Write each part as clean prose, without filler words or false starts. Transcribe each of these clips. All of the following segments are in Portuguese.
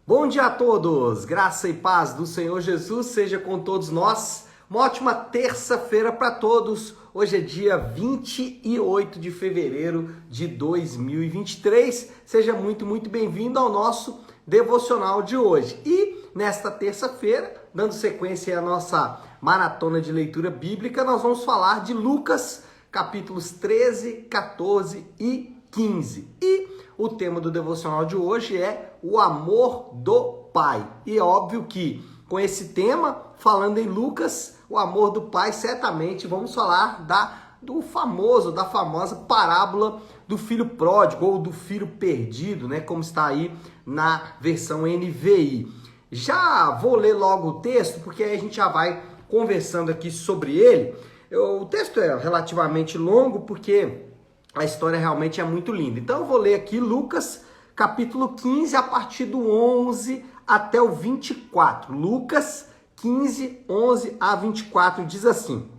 Bom dia a todos, graça e paz do Senhor Jesus seja com todos nós. Uma ótima terça-feira para todos. Hoje é dia 28 de fevereiro de 2023. Seja muito bem-vindo ao nosso devocional de hoje. E nesta terça-feira, dando sequência à nossa maratona de leitura bíblica, nós vamos falar de Lucas, capítulos 13, 14 e 15. E o tema do devocional de hoje é o amor do Pai. E é óbvio que com esse tema, falando em Lucas, o amor do Pai, certamente vamos falar da famosa parábola do filho pródigo ou do filho perdido, né? Como está aí na versão NVI. Já vou ler logo o texto, porque aí a gente já vai conversando aqui sobre ele. O texto é relativamente longo, porque a história realmente é muito linda. Então eu vou ler aqui Lucas, capítulo 15, a partir do 11 até o 24. Lucas 15, 11 a 24, diz assim.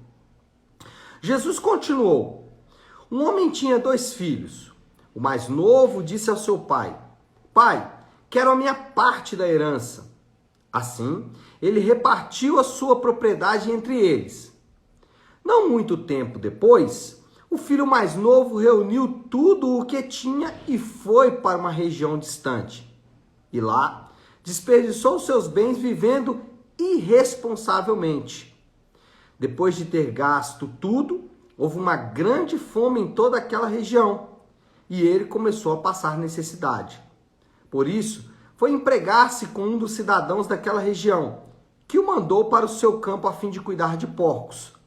Jesus continuou. Um homem tinha 2 filhos. O mais novo disse ao seu pai: Pai, quero a minha parte da herança. Assim, ele repartiu a sua propriedade entre eles. Não muito tempo depois, o filho mais novo reuniu tudo o que tinha e foi para uma região distante. E lá, desperdiçou seus bens vivendo irresponsavelmente. Depois de ter gasto tudo, houve uma grande fome em toda aquela região e ele começou a passar necessidade. Por isso, foi empregar-se com um dos cidadãos daquela região, que o mandou para o seu campo a fim de cuidar de porcos.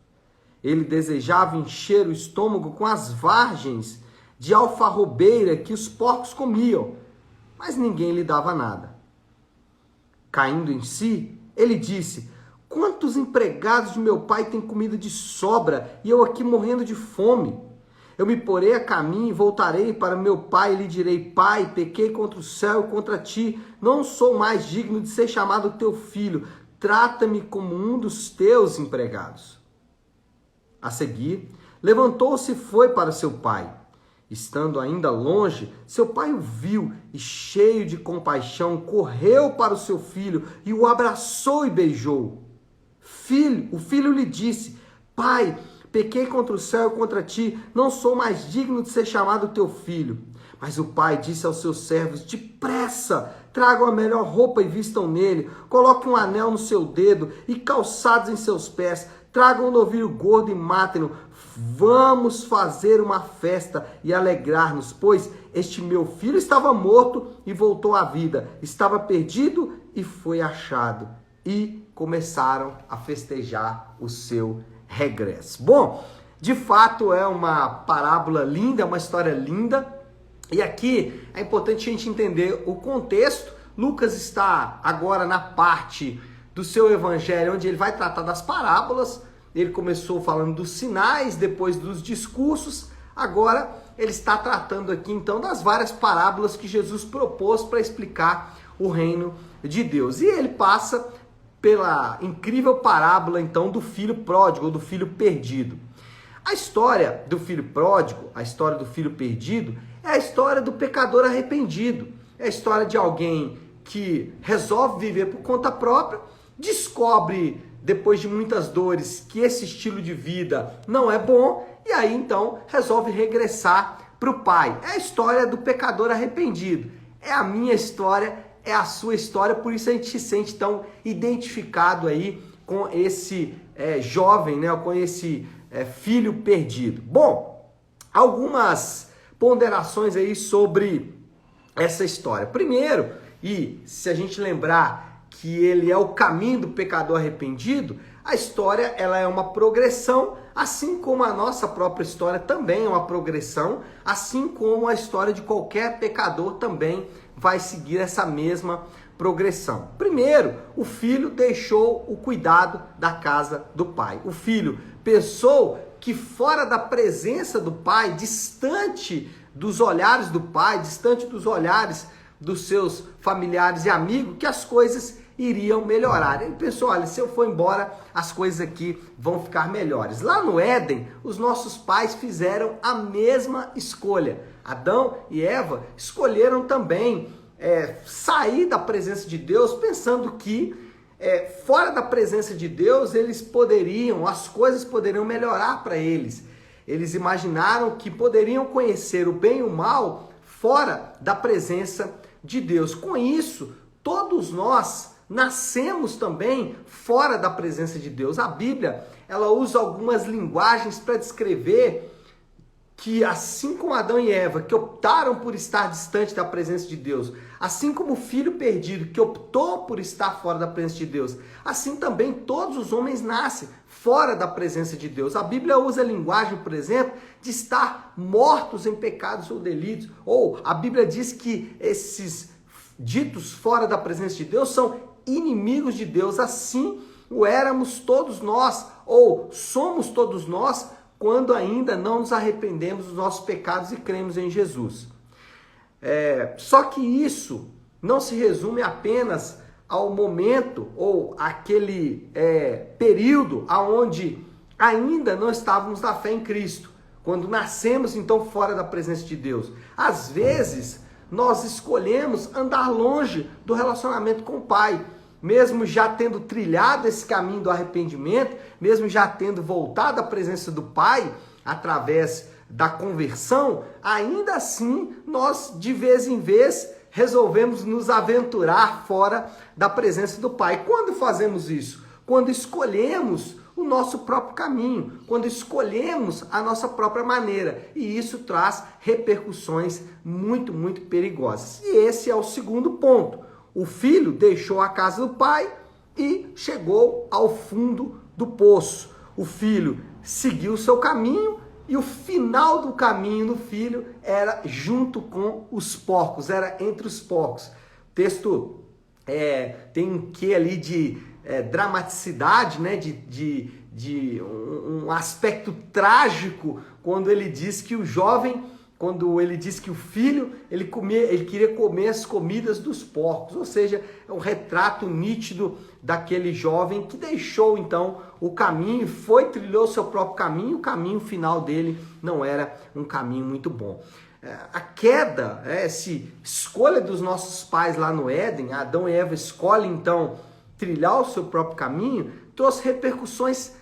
Ele desejava encher o estômago com as vargens de alfarrobeira que os porcos comiam, mas ninguém lhe dava nada. Caindo em si, ele disse: quantos empregados de meu pai têm comida de sobra e eu aqui morrendo de fome? Eu me porei a caminho e voltarei para meu pai e lhe direi: Pai, pequei contra o céu e contra ti, não sou mais digno de ser chamado teu filho, trata-me como um dos teus empregados. A seguir, levantou-se e foi para seu pai. Estando ainda longe, seu pai o viu e, cheio de compaixão, correu para o seu filho e o abraçou e beijou. O filho lhe disse: Pai, pequei contra o céu e contra ti, não sou mais digno de ser chamado teu filho. Mas o pai disse aos seus servos: depressa, tragam a melhor roupa e vistam nele, coloquem um anel no seu dedo e calçados em seus pés, tragam um novilho gordo e matem-no. Vamos fazer uma festa e alegrar-nos, pois este meu filho estava morto e voltou à vida, estava perdido e foi achado. E começaram a festejar o seu regresso. Bom, de fato é uma parábola linda, é uma história linda. E aqui é importante a gente entender o contexto. Lucas está agora na parte do seu evangelho onde ele vai tratar das parábolas. Ele começou falando dos sinais, depois dos discursos. Agora ele está tratando aqui então das várias parábolas que Jesus propôs para explicar o reino de Deus. E ele passa pela incrível parábola então do filho pródigo, ou do filho perdido. A história do filho pródigo, a história do filho perdido, é a história do pecador arrependido. É a história de alguém que resolve viver por conta própria, descobre depois de muitas dores que esse estilo de vida não é bom e aí então resolve regressar para o pai. É a história do pecador arrependido. É a minha história, é a sua história, por isso a gente se sente tão identificado aí com esse jovem, né, com esse filho perdido. Bom, algumas ponderações aí sobre essa história. Primeiro, e se a gente lembrar que ele é o caminho do pecador arrependido, a história ela é uma progressão, assim como a nossa própria história também é uma progressão, assim como a história de qualquer pecador também vai seguir essa mesma progressão. Primeiro, o filho deixou o cuidado da casa do pai. O filho pensou que fora da presença do pai, distante dos olhares do pai, distante dos olhares dos seus familiares e amigos, que as coisas iriam melhorar. Ele pensou: olha, se eu for embora, as coisas aqui vão ficar melhores. Lá no Éden, os nossos pais fizeram a mesma escolha. Adão e Eva escolheram também sair da presença de Deus pensando que fora da presença de Deus as coisas poderiam melhorar para eles. Eles imaginaram que poderiam conhecer o bem e o mal fora da presença de Deus. Com isso, todos nós nascemos também fora da presença de Deus. A Bíblia, ela usa algumas linguagens para descrever que assim como Adão e Eva, que optaram por estar distante da presença de Deus, assim como o filho perdido, que optou por estar fora da presença de Deus, assim também todos os homens nascem fora da presença de Deus. A Bíblia usa a linguagem, por exemplo, de estar mortos em pecados ou delitos. Ou a Bíblia diz que esses ditos fora da presença de Deus são inimigos de Deus. Assim o éramos todos nós, ou somos todos nós, quando ainda não nos arrependemos dos nossos pecados e cremos em Jesus. Só que isso não se resume apenas ao momento ou aquele período onde ainda não estávamos na fé em Cristo, quando nascemos então fora da presença de Deus. Às vezes nós escolhemos andar longe do relacionamento com o Pai, mesmo já tendo trilhado esse caminho do arrependimento, mesmo já tendo voltado à presença do Pai através da conversão, ainda assim nós de vez em vez resolvemos nos aventurar fora da presença do Pai. Quando fazemos isso? Quando escolhemos o nosso próprio caminho, quando escolhemos a nossa própria maneira, e isso traz repercussões muito, muito perigosas. E esse é o segundo ponto. O filho deixou a casa do pai e chegou ao fundo do poço. O filho seguiu o seu caminho e o final do caminho do filho era junto com os porcos, era entre os porcos. O texto tem um quê ali de dramaticidade, né? de um aspecto trágico quando ele diz que o jovem, quando ele diz que o filho, ele queria comer as comidas dos porcos, ou seja, é um retrato nítido daquele jovem que deixou então o caminho, trilhou seu próprio caminho, o caminho final dele não era um caminho muito bom. A queda, essa escolha dos nossos pais lá no Éden, Adão e Eva escolhem então trilhar o seu próprio caminho, trouxe repercussões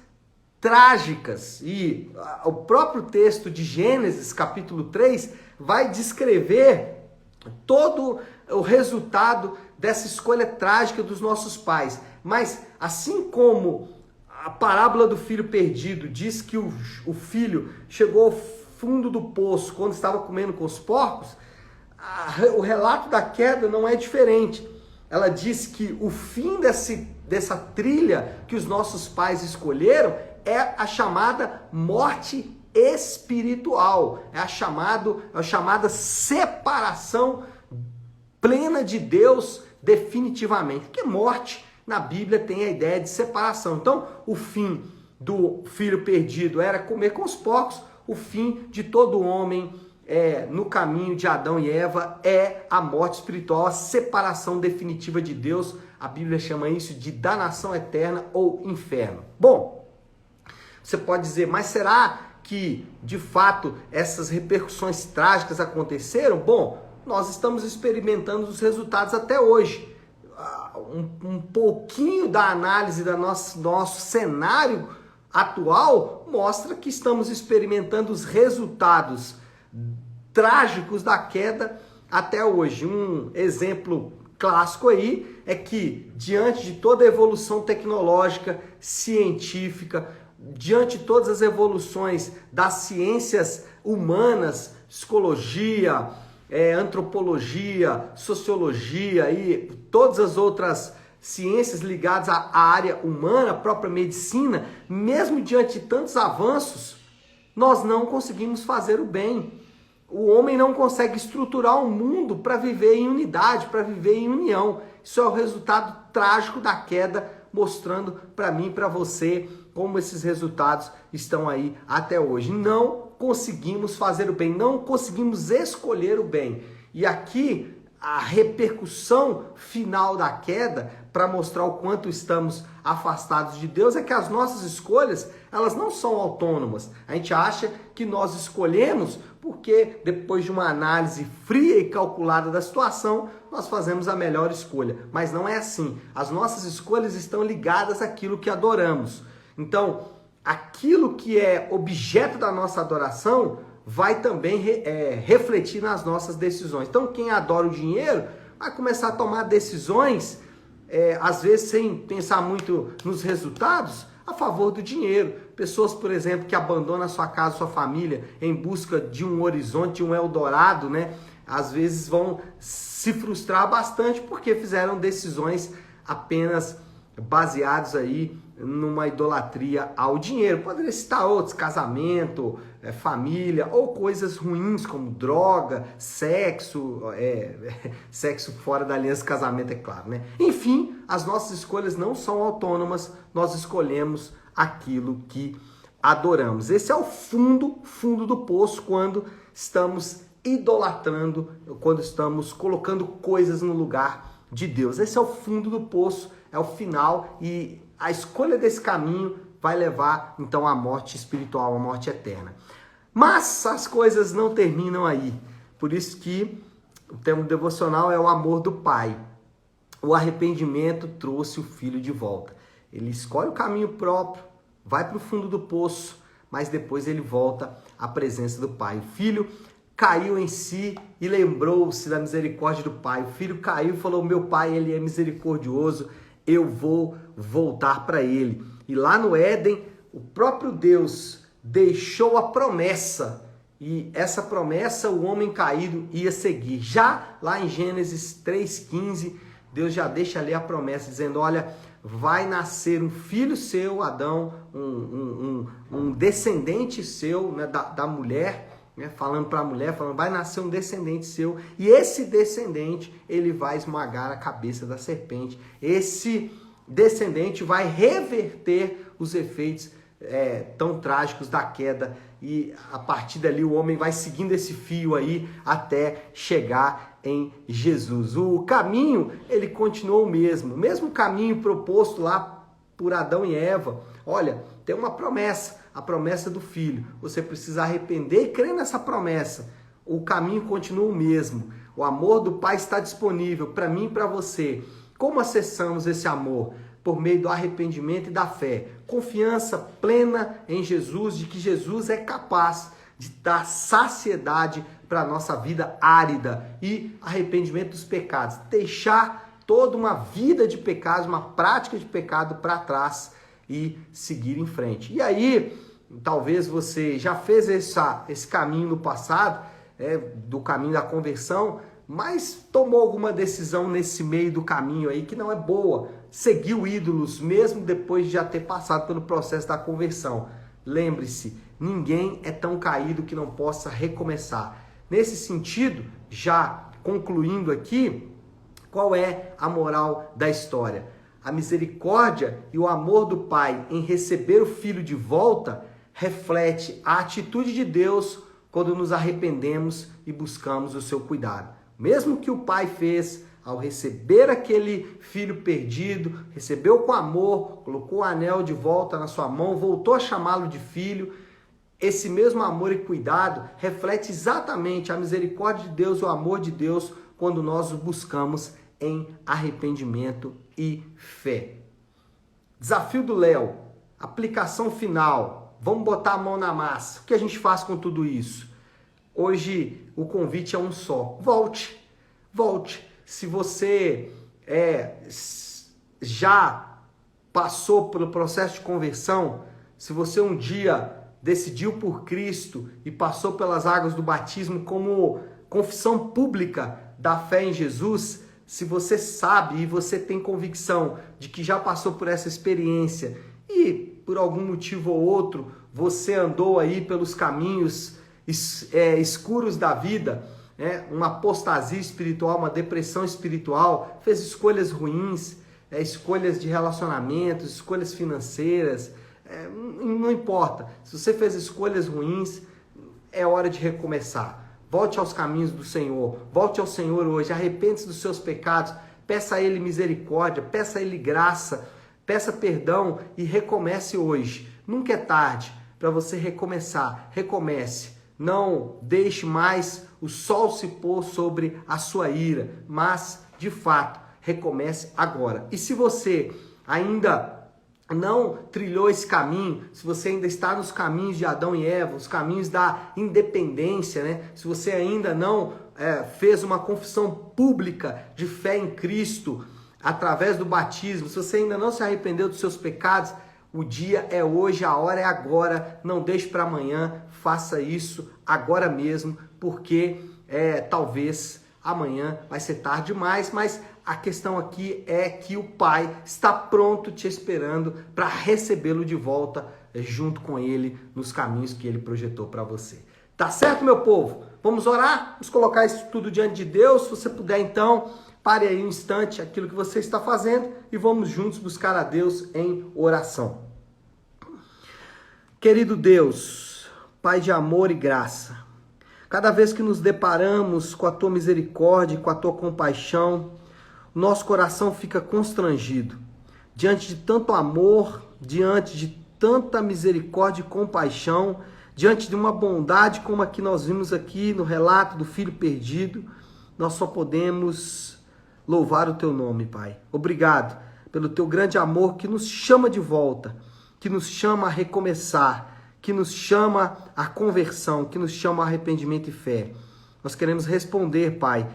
trágicas, e o próprio texto de Gênesis, capítulo 3, vai descrever todo o resultado dessa escolha trágica dos nossos pais. Mas, assim como a parábola do filho perdido diz que o filho chegou ao fundo do poço quando estava comendo com os porcos, o relato da queda não é diferente. Ela diz que o fim dessa trilha que os nossos pais escolheram é a chamada morte espiritual, é a chamada separação plena de Deus definitivamente. Porque morte na Bíblia tem a ideia de separação. Então, o fim do filho perdido era comer com os porcos, o fim de todo homem no caminho de Adão e Eva é a morte espiritual, a separação definitiva de Deus. A Bíblia chama isso de danação eterna ou inferno. Bom, você pode dizer, mas será que de fato essas repercussões trágicas aconteceram? Bom, nós estamos experimentando os resultados até hoje. Um pouquinho da análise do nosso cenário atual mostra que estamos experimentando os resultados trágicos da queda até hoje. Um exemplo clássico aí é que, diante de toda a evolução tecnológica, científica, diante de todas as evoluções das ciências humanas, psicologia, antropologia, sociologia e todas as outras ciências ligadas à área humana, a própria medicina, mesmo diante de tantos avanços, nós não conseguimos fazer o bem. O homem não consegue estruturar um mundo para viver em unidade, para viver em união. Isso é o resultado trágico da queda, mostrando para mim e para você como esses resultados estão aí até hoje. Não conseguimos fazer o bem, não conseguimos escolher o bem. E aqui a repercussão final da queda, para mostrar o quanto estamos afastados de Deus, é que as nossas escolhas, elas não são autônomas. A gente acha que nós escolhemos porque depois de uma análise fria e calculada da situação, nós fazemos a melhor escolha. Mas não é assim. As nossas escolhas estão ligadas àquilo que adoramos. Então, aquilo que é objeto da nossa adoração vai também refletir nas nossas decisões. Então, quem adora o dinheiro vai começar a tomar decisões, às vezes sem pensar muito nos resultados, a favor do dinheiro. Pessoas, por exemplo, que abandonam a sua casa, sua família, em busca de um horizonte, de um Eldorado, né? Às vezes vão se frustrar bastante porque fizeram decisões apenas baseadas aí numa idolatria ao dinheiro. Poderia citar outros, casamento, família, ou coisas ruins como droga, sexo, sexo fora da aliança de casamento, é claro, né? Enfim, as nossas escolhas não são autônomas, nós escolhemos aquilo que adoramos. Esse é o fundo do poço quando estamos idolatrando, quando estamos colocando coisas no lugar de Deus. Esse é o fundo do poço, é o final, e a escolha desse caminho vai levar então à morte espiritual, à morte eterna. Mas as coisas não terminam aí. Por isso que o tema devocional é o amor do Pai. O arrependimento trouxe o filho de volta. Ele escolhe o caminho próprio, vai para o fundo do poço, mas depois ele volta à presença do Pai. O filho caiu em si e lembrou-se da misericórdia do Pai. O filho caiu e falou: meu Pai, ele é misericordioso, eu vou voltar para ele. E lá no Éden, o próprio Deus deixou a promessa, e essa promessa o homem caído ia seguir. Já lá em Gênesis 3,15, Deus já deixa ali a promessa, dizendo: olha, vai nascer um filho seu, Adão, um descendente seu, né, da mulher, né, falando para a mulher, falando: vai nascer um descendente seu, e esse descendente, ele vai esmagar a cabeça da serpente. Esse descendente vai reverter os efeitos tão trágicos da queda, e a partir dali o homem vai seguindo esse fio aí até chegar em Jesus. O caminho, ele continuou o mesmo caminho proposto lá por Adão e Eva. Olha, tem uma promessa, a promessa do filho. Você precisa arrepender e crer nessa promessa. O caminho continua o mesmo. O amor do Pai está disponível para mim e para você. Como acessamos esse amor? Por meio do arrependimento e da fé. Confiança plena em Jesus, de que Jesus é capaz de dar saciedade para a nossa vida árida, e arrependimento dos pecados. Deixar toda uma vida de pecados, uma prática de pecado para trás e seguir em frente. E aí, talvez você já fez esse caminho no passado, do caminho da conversão, mas tomou alguma decisão nesse meio do caminho aí que não é boa, seguiu ídolos mesmo depois de já ter passado pelo processo da conversão. Lembre-se, ninguém é tão caído que não possa recomeçar. Nesse sentido, já concluindo aqui, qual é a moral da história? A misericórdia e o amor do Pai em receber o filho de volta reflete a atitude de Deus quando nos arrependemos e buscamos o seu cuidado. Mesmo que o Pai fez ao receber aquele filho perdido, recebeu com amor, colocou o anel de volta na sua mão, voltou a chamá-lo de filho, esse mesmo amor e cuidado reflete exatamente a misericórdia de Deus, o amor de Deus, quando nós o buscamos em arrependimento e fé. Desafio do Léo, aplicação final, vamos botar a mão na massa. O que a gente faz com tudo isso? Hoje o convite é um só: volte. Se você já passou pelo processo de conversão, se você um dia decidiu por Cristo e passou pelas águas do batismo como confissão pública da fé em Jesus, se você sabe e você tem convicção de que já passou por essa experiência e por algum motivo ou outro você andou aí pelos caminhos escuros da vida, uma apostasia espiritual, uma depressão espiritual, fez escolhas ruins, escolhas de relacionamentos, escolhas financeiras, não importa. Se você fez escolhas ruins, é hora de recomeçar. Volte aos caminhos do Senhor, volte ao Senhor hoje, arrependa-se dos seus pecados, peça a Ele misericórdia, peça a Ele graça, peça perdão e recomece hoje. Nunca é tarde para você recomeçar. Recomece. não deixe mais o sol se pôr sobre a sua ira, mas, de fato, recomece agora. E se você ainda não trilhou esse caminho, se você ainda está nos caminhos de Adão e Eva, os caminhos da independência, né? Se você ainda não fez uma confissão pública de fé em Cristo através do batismo, se você ainda não se arrependeu dos seus pecados, o dia é hoje, a hora é agora, não deixe para amanhã, faça isso agora mesmo, porque talvez amanhã vai ser tarde demais, mas a questão aqui é que o Pai está pronto te esperando para recebê-lo de volta junto com ele nos caminhos que ele projetou para você. Tá certo, meu povo? Vamos orar? Vamos colocar isso tudo diante de Deus. Se você puder, então, pare aí um instante aquilo que você está fazendo e vamos juntos buscar a Deus em oração. Querido Deus, Pai de amor e graça, cada vez que nos deparamos com a Tua misericórdia e com a Tua compaixão, nosso coração fica constrangido diante de tanto amor, diante de tanta misericórdia e compaixão, diante de uma bondade como a que nós vimos aqui no relato do filho perdido. Nós só podemos louvar o Teu nome, Pai. Obrigado pelo Teu grande amor que nos chama de volta, que nos chama a recomeçar, que nos chama à conversão, que nos chama ao arrependimento e fé. Nós queremos responder, Pai,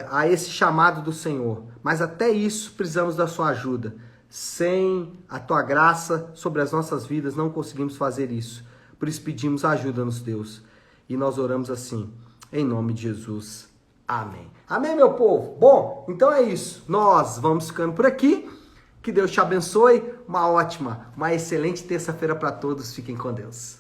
a esse chamado do Senhor, mas até isso precisamos da Sua ajuda. Sem a Tua graça sobre as nossas vidas não conseguimos fazer isso. Por isso pedimos ajuda-nos, Deus. E nós oramos assim, em nome de Jesus. Amém. Amém, meu povo? Bom, então é isso. Nós vamos ficando por aqui. Que Deus te abençoe. Uma ótima, uma excelente terça-feira para todos. Fiquem com Deus.